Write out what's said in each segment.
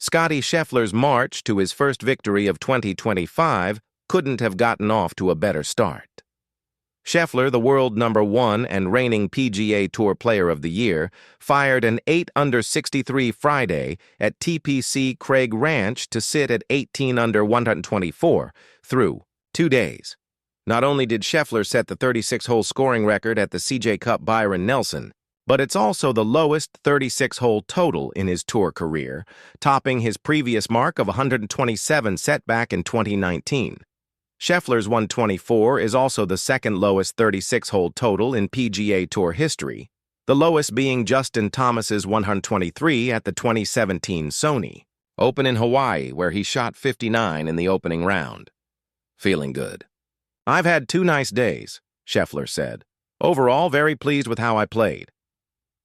Scottie Scheffler's march to his first victory of 2025 couldn't have gotten off to a better start. Scheffler, the world #1 and reigning PGA Tour Player of the Year, fired an 8 under 63 Friday at TPC Craig Ranch to sit at 18 under 124 through 2 days. Not only did Scheffler set the 36-hole scoring record at the CJ CUP Byron Nelson, but it's also the lowest 36-hole total in his tour career, topping his previous mark of 127 set back in 2019. Scheffler's 124 is also the second lowest 36-hole total in PGA Tour history, the lowest being Justin Thomas's 123 at the 2017 Sony Open in Hawaii, where he shot 59 in the opening round. Feeling good. "I've had 2 nice days," Scheffler said. "Overall, very pleased with how I played."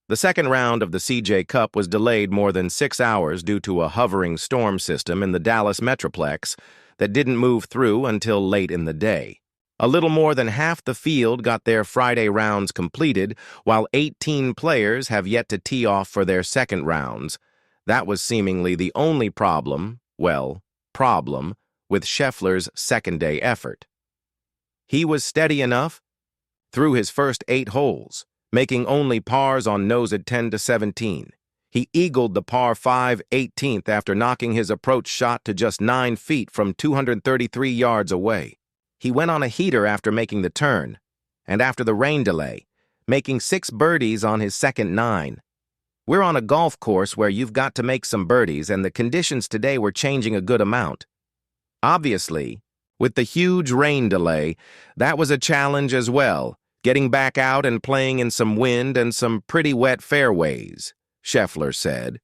The second round of the CJ Cup was delayed more than 6 hours due to a hovering storm system in the Dallas Metroplex that didn't move through until late in the day. A little more than half the field got their Friday rounds completed, while 18 players have yet to tee off for their second rounds. That was seemingly the only problem with Scheffler's second-day effort. He was steady enough through his first 8 holes, making only pars on nose at 10 to 17. He eagled the par 5 18th after knocking his approach shot to just 9 feet from 233 yards away. He went on a heater after making the turn, and after the rain delay, making 6 birdies on his second 9. We're on a golf course where you've got to make some birdies, and the conditions today were changing a good amount. Obviously, with the huge rain delay, that was a challenge as well, getting back out and playing in some wind and some pretty wet fairways, Scheffler said.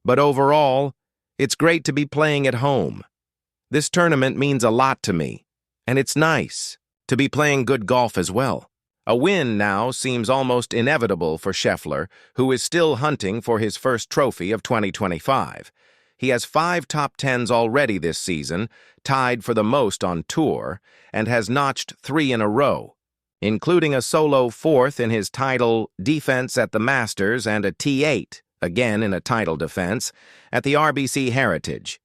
But overall, it's great to be playing at home. This tournament means a lot to me, and it's nice to be playing good golf as well. A win now seems almost inevitable for Scheffler, who is still hunting for his first trophy of 2025. He has 5 top 10s already this season, tied for the most on tour, and has notched 3 in a row, including a solo 4th in his title defense at the Masters and a T8, again in a title defense, at the RBC Heritage.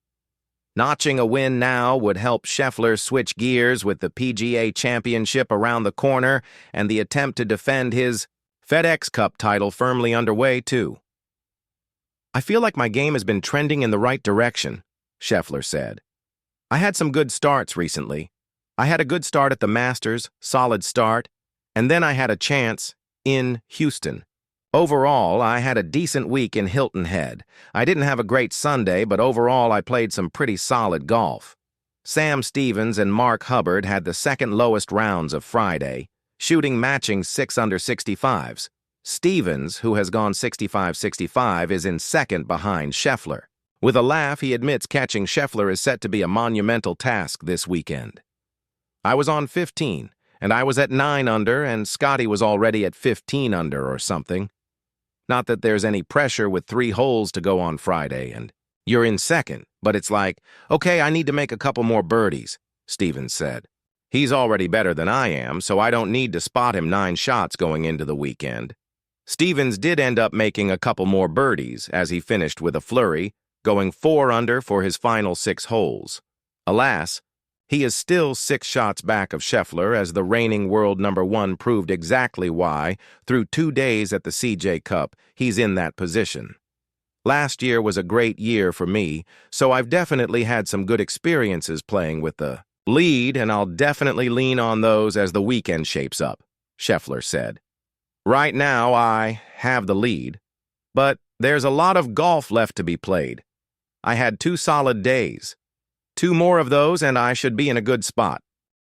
Notching a win now would help Scheffler switch gears with the PGA Championship around the corner and the attempt to defend his FedEx Cup title firmly underway, too. "I feel like my game has been trending in the right direction," Scheffler said. "I had some good starts recently. I had a good start at the Masters, solid start, and then I had a chance in Houston. Overall, I had a decent week in Hilton Head. I didn't have a great Sunday, but overall I played some pretty solid golf." Sam Stevens and Mark Hubbard had the second lowest rounds of Friday, shooting matching 6 under 65s. Stevens, who has gone 65-65, is in second behind Scheffler. With a laugh, he admits catching Scheffler is set to be a monumental task this weekend. "I was on 15, and I was at 9 under, and Scottie was already at 15 under or something. Not that there's any pressure with 3 holes to go on Friday, and you're in second, but it's like, okay, I need to make a couple more birdies," Stevens said. "He's already better than I am, so I don't need to spot him 9 shots going into the weekend." Stevens did end up making a couple more birdies as he finished with a flurry, going 4 under for his final 6 holes. Alas, he is still 6 shots back of Scheffler, as the reigning world #1 proved exactly why, through 2 days at the CJ Cup, he's in that position. "Last year was a great year for me, so I've definitely had some good experiences playing with the lead, and I'll definitely lean on those as the weekend shapes up," Scheffler said. "Right now, I have the lead, but there's a lot of golf left to be played. I had 2 solid days. 2 more of those and I should be in a good spot."